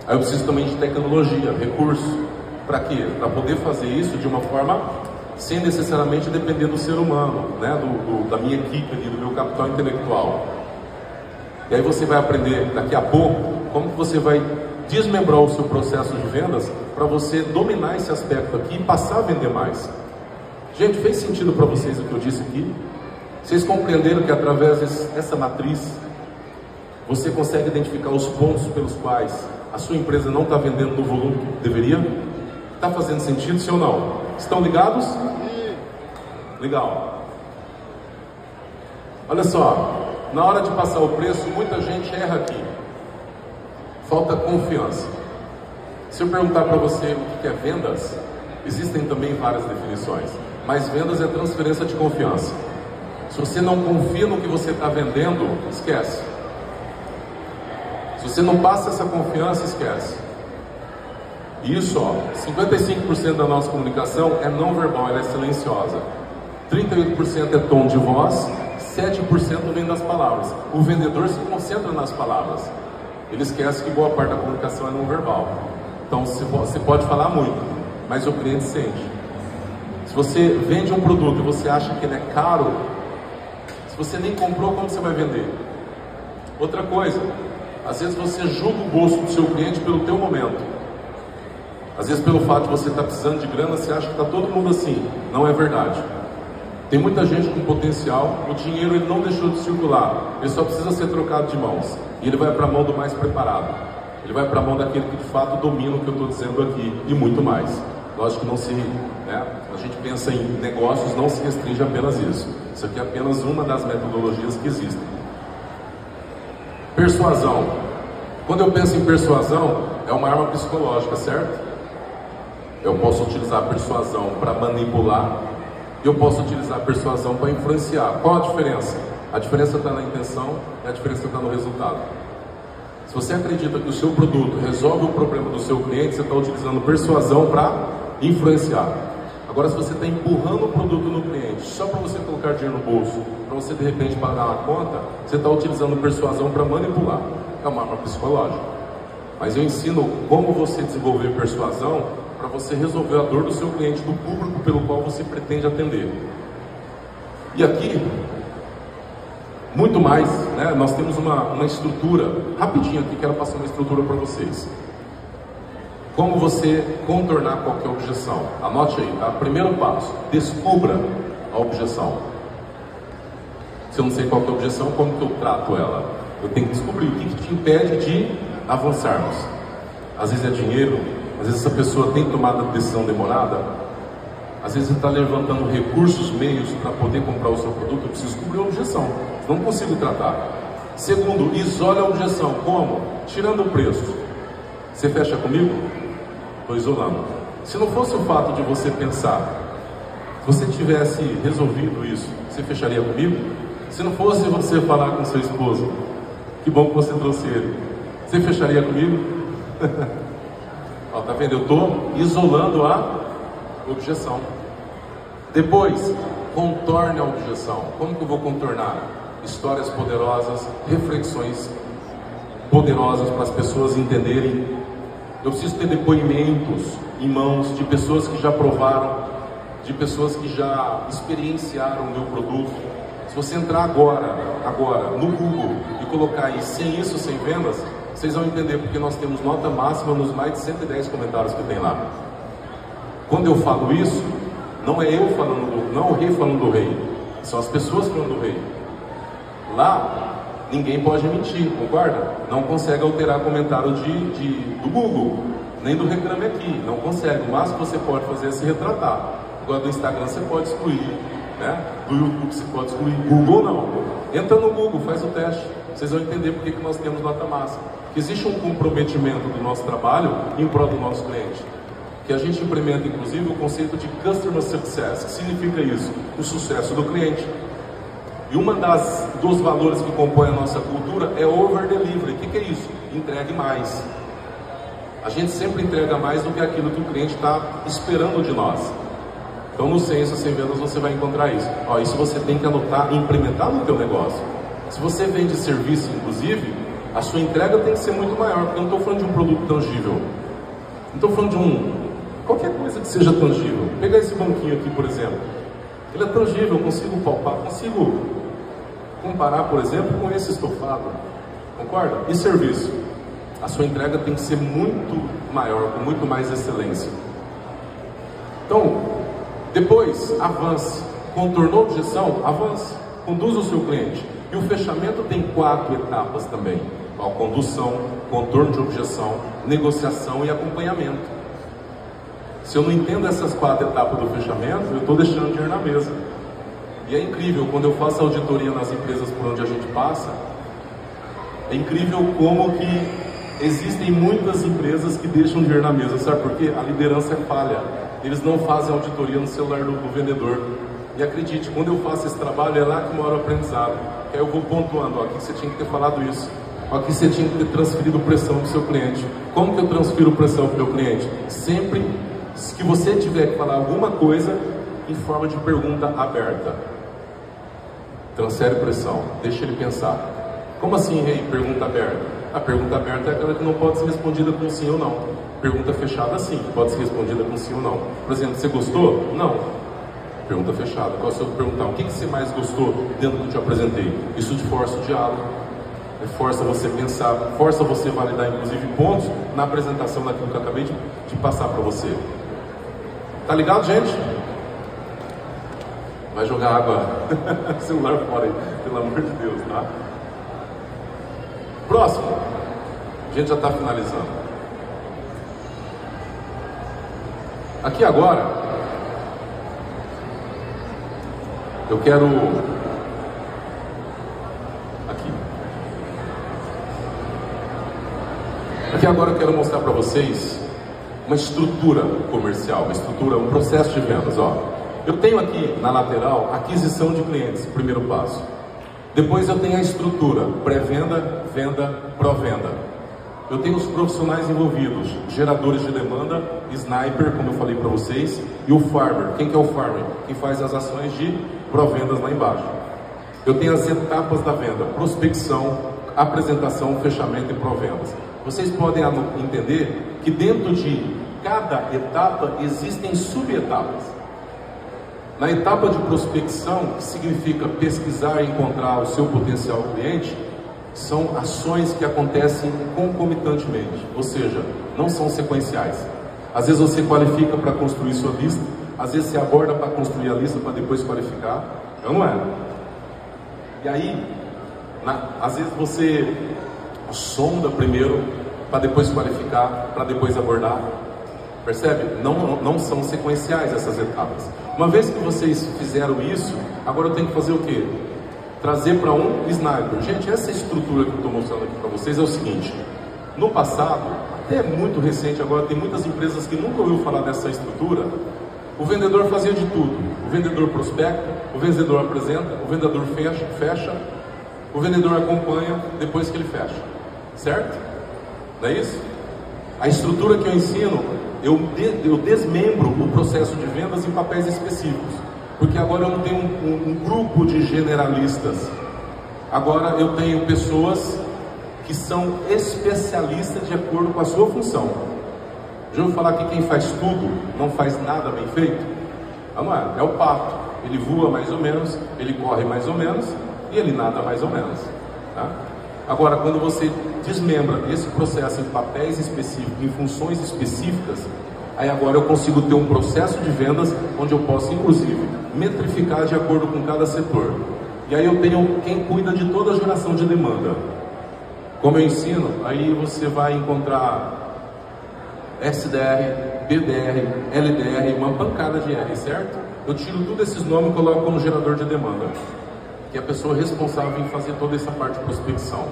Speaker 2: Aí eu preciso também de tecnologia, recurso. Para quê? Para poder fazer isso de uma forma sem necessariamente depender do ser humano, né? da minha equipe, do meu capital intelectual. E aí você vai aprender daqui a pouco como que você vai desmembrar o seu processo de vendas para você dominar esse aspecto aqui e passar a vender mais. Gente, fez sentido para vocês o que eu disse aqui? Vocês compreenderam que através dessa matriz você consegue identificar os pontos pelos quais a sua empresa não está vendendo no volume que deveria? Está fazendo sentido, sim ou não? Estão ligados? Legal. Olha só, na hora de passar o preço, muita gente erra aqui. Falta confiança. Se eu perguntar para você o que é vendas, existem também várias definições. Mas vendas é transferência de confiança. Se você não confia no que você está vendendo, esquece. Se você não passa essa confiança, esquece. Isso, ó, 55% da nossa comunicação é não verbal, ela é silenciosa. 38% é tom de voz, 7% vem das palavras. O vendedor se concentra nas palavras. Ele esquece que boa parte da comunicação é não verbal. Então você pode falar muito, mas o cliente sente. Se você vende um produto e você acha que ele é caro, se você nem comprou, como você vai vender? Outra coisa, às vezes você julga o gosto do seu cliente pelo teu momento. Às vezes pelo fato de você estar precisando de grana, você acha que está todo mundo assim. Não é verdade. Tem muita gente com potencial, o dinheiro ele não deixou de circular, ele só precisa ser trocado de mãos. E ele vai para a mão do mais preparado. Ele vai para a mão daquele que de fato domina o que eu estou dizendo aqui e muito mais. Lógico que não se, né, a gente pensa em negócios, não se restringe apenas isso. Isso aqui é apenas uma das metodologias que existem. Persuasão. Quando eu penso em persuasão, é uma arma psicológica, certo? Eu posso utilizar a persuasão para manipular, e eu posso utilizar a persuasão para influenciar. Qual a diferença? A diferença está na intenção e a diferença está no resultado. Se você acredita que o seu produto resolve o problema do seu cliente, você está utilizando persuasão para influenciar. Agora, se você está empurrando o produto no cliente só para você colocar dinheiro no bolso, para você de repente pagar uma conta, você está utilizando persuasão para manipular. É uma arma psicológica. Mas eu ensino como você desenvolver persuasão para você resolver a dor do seu cliente, do público pelo qual você pretende atender. E aqui, muito mais, né? Nós temos uma estrutura, rapidinho aqui, quero passar uma estrutura para vocês. Como você contornar qualquer objeção. Anote aí, tá? Primeiro passo, descubra a objeção. Se eu não sei qual que é a objeção, como que eu trato ela? Eu tenho que descobrir o que te impede de avançarmos. Às vezes é dinheiro, às vezes essa pessoa tem tomado a decisão demorada, às vezes ele está levantando recursos, meios para poder comprar o seu produto. Eu preciso descobrir a objeção, não consigo tratar. Segundo, isole a objeção. Como? Tirando o preço. Você fecha comigo? Estou isolando. Se não fosse o fato de você pensar, se você tivesse resolvido isso, você fecharia comigo? Se não fosse você falar com seu esposo, que bom que você trouxe ele, você fecharia comigo? Ó, tá vendo? Eu estou isolando a objeção. Depois, contorne a objeção. Como que eu vou contornar? Histórias poderosas, reflexões poderosas para as pessoas entenderem. Eu preciso ter depoimentos em mãos de pessoas que já provaram, de pessoas que já experienciaram o meu produto. Se você entrar agora no Google e colocar aí sem isso, sem vendas, vocês vão entender porque nós temos nota máxima nos mais de 110 comentários que tem lá. Quando eu falo isso, não é eu falando, não é o rei falando do rei, são as pessoas falando do rei. Lá, ninguém pode mentir, concorda? Não consegue alterar comentário do Google, nem do Reclame Aqui, não consegue. O máximo que você pode fazer é se retratar. Agora do Instagram você pode excluir, né? Do YouTube você pode excluir, Google não. Entra no Google, faz o teste, vocês vão entender porque que nós temos nota máxima. Existe um comprometimento do nosso trabalho em prol do nosso cliente. Que a gente implementa, inclusive, o conceito de Customer Success. Que significa isso? O sucesso do cliente. E dos valores que compõem a nossa cultura é Over Delivery. O que é isso? Entregue mais. A gente sempre entrega mais do que aquilo que o cliente está esperando de nós. Então, no Ciência Sem Vendas, você vai encontrar isso. Ó, isso você tem que anotar e implementar no teu negócio. Se você vende serviço, inclusive, a sua entrega tem que ser muito maior. Porque eu não estou falando de um produto tangível. Não estou falando de qualquer coisa que seja tangível. Pegar esse banquinho aqui, por exemplo. Ele é tangível, eu consigo palpar, consigo comparar, por exemplo, com esse estofado. Concorda? E serviço? A sua entrega tem que ser muito maior, com muito mais excelência. Então, depois, avance. Contornou a objeção? Avance. Conduza o seu cliente. E o fechamento tem 4 etapas também. A condução, contorno de objeção, negociação e acompanhamento. Se eu não entendo essas 4 etapas do fechamento, eu estou deixando dinheiro na mesa. E é incrível, quando eu faço auditoria nas empresas por onde a gente passa, é incrível como que existem muitas empresas que deixam dinheiro na mesa. Sabe por quê? A liderança é falha. Eles não fazem auditoria no celular do vendedor. E acredite, quando eu faço esse trabalho, é lá que mora o aprendizado. Que aí eu vou pontuando, ó, aqui você tinha que ter falado isso. Aqui você tinha que ter transferido pressão para o seu cliente. Como que eu transfiro pressão para o meu cliente? Sempre que você tiver que falar alguma coisa em forma de pergunta aberta. Transfere pressão, deixa ele pensar. Como assim, rei? Pergunta aberta? A pergunta aberta é aquela que não pode ser respondida com sim ou não. Pergunta fechada, sim, pode ser respondida com sim ou não. Por exemplo, você gostou? Não. Pergunta fechada. Qual é o seu perguntar? O que você mais gostou dentro do que eu te apresentei? Isso te força o diálogo, força você pensar, força você validar, inclusive, pontos na apresentação daquilo que eu acabei de passar para você. Tá ligado, gente? Vai jogar água, celular fora aí, pelo amor de Deus, tá? Próximo. A gente já está finalizando. Aqui agora, eu quero... Aqui agora eu quero mostrar para vocês uma estrutura comercial, um processo de vendas, ó. Eu tenho aqui na lateral aquisição de clientes, primeiro passo. Depois eu tenho a estrutura, pré-venda, venda, pró-venda. Eu tenho os profissionais envolvidos, geradores de demanda, sniper, como eu falei para vocês, e o farmer. Quem que é o farmer? Quem faz as ações de pró-vendas lá embaixo. Eu tenho as etapas da venda, prospecção, apresentação, fechamento e pró-vendas. Vocês podem entender que dentro de cada etapa existem subetapas. Na etapa de prospecção, que significa pesquisar e encontrar o seu potencial cliente, são ações que acontecem concomitantemente, ou seja, não são sequenciais. Às vezes você qualifica para construir sua lista, às vezes você aborda para construir a lista para depois qualificar, não é? E aí, às vezes você sonda primeiro para depois qualificar, para depois abordar. Percebe? Não são sequenciais essas etapas. Uma vez que vocês fizeram isso, agora eu tenho que fazer o quê? Trazer para um sniper. Gente, essa estrutura que eu estou mostrando aqui para vocês é o seguinte. No passado, até muito recente agora, tem muitas empresas que nunca ouviram falar dessa estrutura. O vendedor fazia de tudo. O vendedor prospecta, o vendedor apresenta, o vendedor fecha, o vendedor acompanha depois que ele fecha. Certo? Não é isso? A estrutura que eu ensino, eu desmembro o processo de vendas em papéis específicos, porque agora eu não tenho um grupo de generalistas, agora eu tenho pessoas que são especialistas de acordo com a sua função. Já ouviu falar que quem faz tudo não faz nada bem feito? Não é? É o pato, ele voa mais ou menos, ele corre mais ou menos e ele nada mais ou menos, tá? Agora, quando você desmembra esse processo em papéis específicos, em funções específicas, aí agora eu consigo ter um processo de vendas onde eu posso, inclusive, metrificar de acordo com cada setor. E aí eu tenho quem cuida de toda a geração de demanda. Como eu ensino, aí você vai encontrar SDR, BDR, LDR, uma pancada de R, certo? Eu tiro tudo esses nomes e coloco como gerador de demanda, que é a pessoa responsável em fazer toda essa parte de prospecção.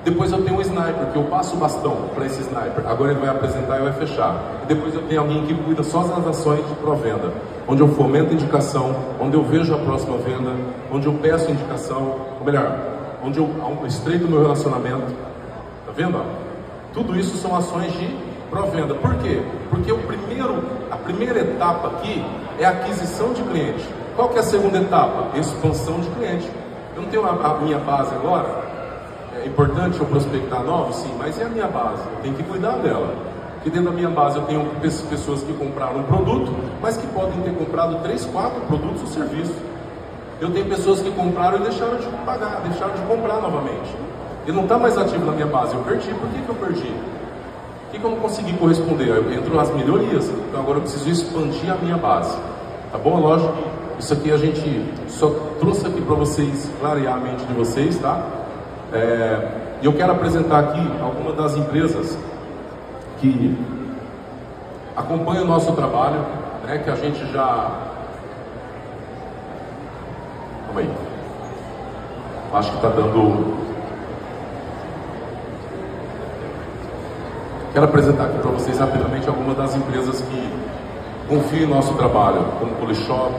Speaker 2: Depois eu tenho um sniper, que eu passo o bastão para esse sniper. Agora ele vai apresentar e vai fechar. E depois eu tenho alguém que cuida só das ações de pró-venda, onde eu fomento a indicação, onde eu vejo a próxima venda, onde eu peço indicação, ou melhor, onde eu estreito o meu relacionamento. Tá vendo? Tudo isso são ações de pró-venda. Por quê? Porque a primeira etapa aqui é a aquisição de cliente. Qual que é a segunda etapa? Expansão de cliente. Eu não tenho a minha base agora. É importante eu prospectar novos? Sim, mas é a minha base. Eu tenho que cuidar dela. Porque dentro da minha base eu tenho pessoas que compraram um produto, mas que podem ter comprado 3, 4 produtos ou serviços. Eu tenho pessoas que compraram e deixaram de pagar, deixaram de comprar novamente. Ele não está mais ativo na minha base. Eu perdi. Por que eu perdi? Por que eu não consegui corresponder? Eu entro nas melhorias. Então agora eu preciso expandir a minha base. Tá bom? Lógico que isso aqui a gente só trouxe aqui para vocês, clarear a mente de vocês, tá? E eu quero apresentar aqui algumas das empresas que acompanham o nosso trabalho, né, que a gente já... Calma aí. Acho que está dando... Quero apresentar aqui para vocês rapidamente algumas das empresas que confiam em nosso trabalho, como Polishop,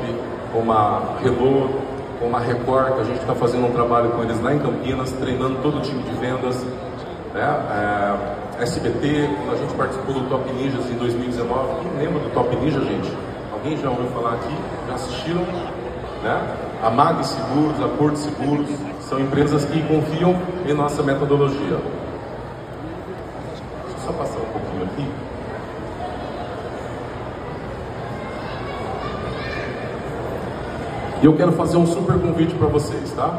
Speaker 2: como a Renault, como a Record, que a gente está fazendo um trabalho com eles lá em Campinas, treinando todo o time de vendas, né? SBT, quando a gente participou do Top Ninjas em 2019, quem lembra do Top Ninja, gente? Alguém já ouviu falar aqui? Já assistiram? Né? A Mag Seguros, a Porto Seguros, são empresas que confiam em nossa metodologia. Deixa eu só passar um pouquinho aqui. E eu quero fazer um super convite para vocês, tá?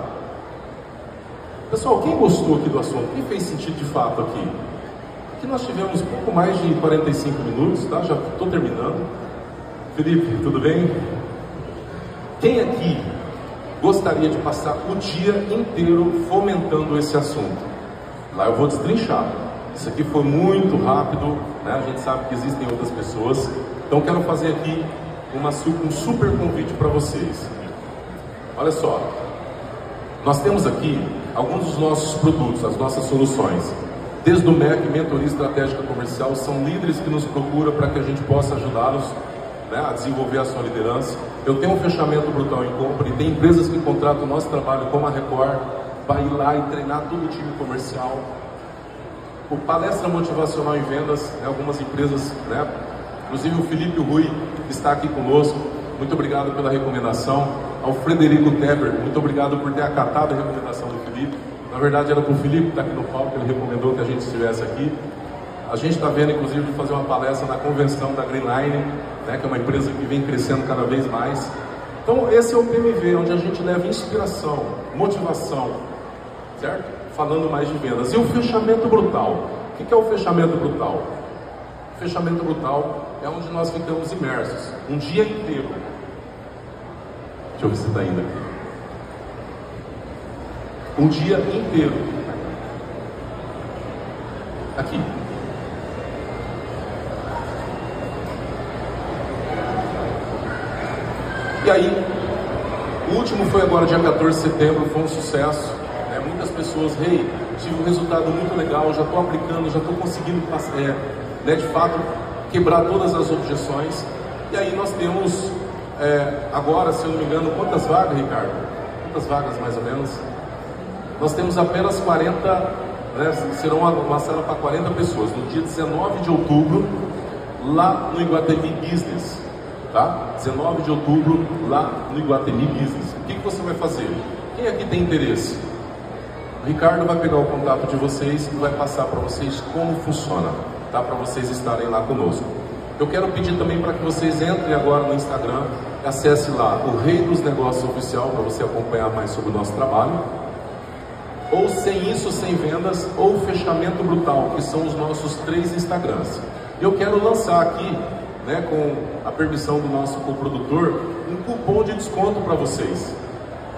Speaker 2: Pessoal, quem gostou aqui do assunto? Quem fez sentido de fato aqui? Aqui nós tivemos pouco mais de 45 minutos, tá? Já estou terminando. Felipe, tudo bem? Quem aqui gostaria de passar o dia inteiro fomentando esse assunto? Lá eu vou destrinchar. Isso aqui foi muito rápido, né? A gente sabe que existem outras pessoas. Então quero fazer aqui um super convite para vocês. Olha só, nós temos aqui alguns dos nossos produtos, as nossas soluções. Desde o MEC, Mentoria Estratégica Comercial, são líderes que nos procuram para que a gente possa ajudá-los, né, a desenvolver a sua liderança. Eu tenho um fechamento brutal em compra e tem empresas que contratam o nosso trabalho, como a Record, para ir lá e treinar todo o time comercial. O palestra motivacional em vendas, né, algumas empresas, né, inclusive o Felipe Rui está aqui conosco. Muito obrigado pela recomendação. Ao Frederico Teber, muito obrigado por ter acatado a recomendação do Felipe. Na verdade era para o Felipe que está aqui no palco, ele recomendou que a gente estivesse aqui. A gente está vendo, inclusive, de fazer uma palestra na convenção da Greenline, né, que é uma empresa que vem crescendo cada vez mais. Então esse é o PMV, onde a gente leva inspiração, motivação, certo? Falando mais de vendas. E o fechamento brutal. O que é o fechamento brutal? O fechamento brutal é onde nós ficamos imersos, um dia inteiro. Deixa eu ver se está indo aqui. Um dia inteiro. Aqui. E aí, o último foi agora dia 14 de setembro, foi um sucesso. Muitas pessoas, tive um resultado muito legal, já estou aplicando, já estou conseguindo, né, de fato, quebrar todas as objeções. E aí nós temos, agora, se eu não me engano, quantas vagas, Ricardo? Quantas vagas mais ou menos? Nós temos apenas 40, né, serão uma sala para 40 pessoas, no dia 19 de outubro, lá no Iguatemi Business, tá? 19 de outubro, lá no Iguatemi Business. O que você vai fazer? Quem aqui tem interesse? O Ricardo vai pegar o contato de vocês e vai passar para vocês como funciona, tá? Para vocês estarem lá conosco. Eu quero pedir também para que vocês entrem agora no Instagram, acesse lá o Rei dos Negócios Oficial para você acompanhar mais sobre o nosso trabalho. Ou Sem Isso, Sem Vendas, ou Fechamento Brutal, que são os nossos 3 Instagrams. Eu quero lançar aqui, né, com a permissão do nosso coprodutor, um cupom de desconto para vocês.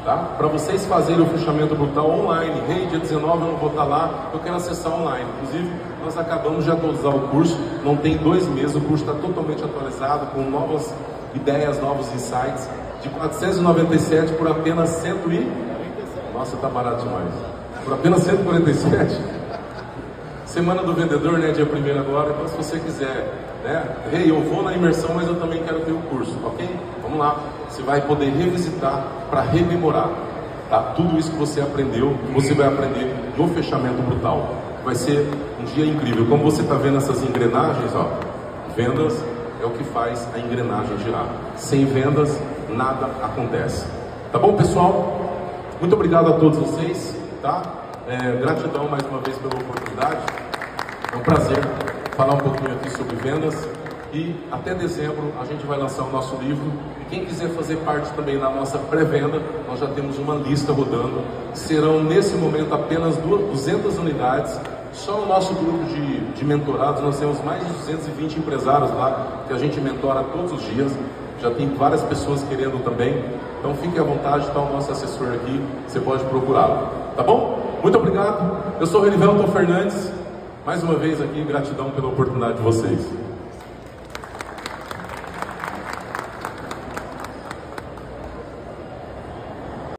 Speaker 2: Tá? Para vocês fazerem o fechamento brutal online. Dia 19 eu não vou estar lá, eu quero acessar online. Inclusive, nós acabamos de atualizar o curso, não tem 2 meses, o curso está totalmente atualizado, com novas ideias, novos insights, de 497 por apenas 100 e... Nossa, tá barato demais. Por apenas 147. Semana do vendedor, né, dia 1º agora, então se você quiser, né, eu vou na imersão, mas eu também quero ter o curso, ok? Vamos lá, você vai poder revisitar para rememorar, tá? Tudo isso que você aprendeu, você vai aprender no fechamento brutal. Vai ser um dia incrível. Como você está vendo essas engrenagens, ó, vendas é o que faz a engrenagem girar. Sem vendas, nada acontece. Tá bom, pessoal? Muito obrigado a todos vocês, tá? Gratidão mais uma vez pela oportunidade. É um prazer falar um pouquinho aqui sobre vendas. E até dezembro a gente vai lançar o nosso livro. E quem quiser fazer parte também da nossa pré-venda, nós já temos uma lista rodando. Serão nesse momento apenas 200 unidades. Só no nosso grupo de mentorados nós temos mais de 220 empresários lá que a gente mentora todos os dias. Já tem várias pessoas querendo também. Então fique à vontade, está o nosso assessor aqui, você pode procurá-lo. Tá bom? Muito obrigado. Eu sou o Herivelton Fernandes. Mais uma vez aqui, gratidão pela oportunidade de vocês.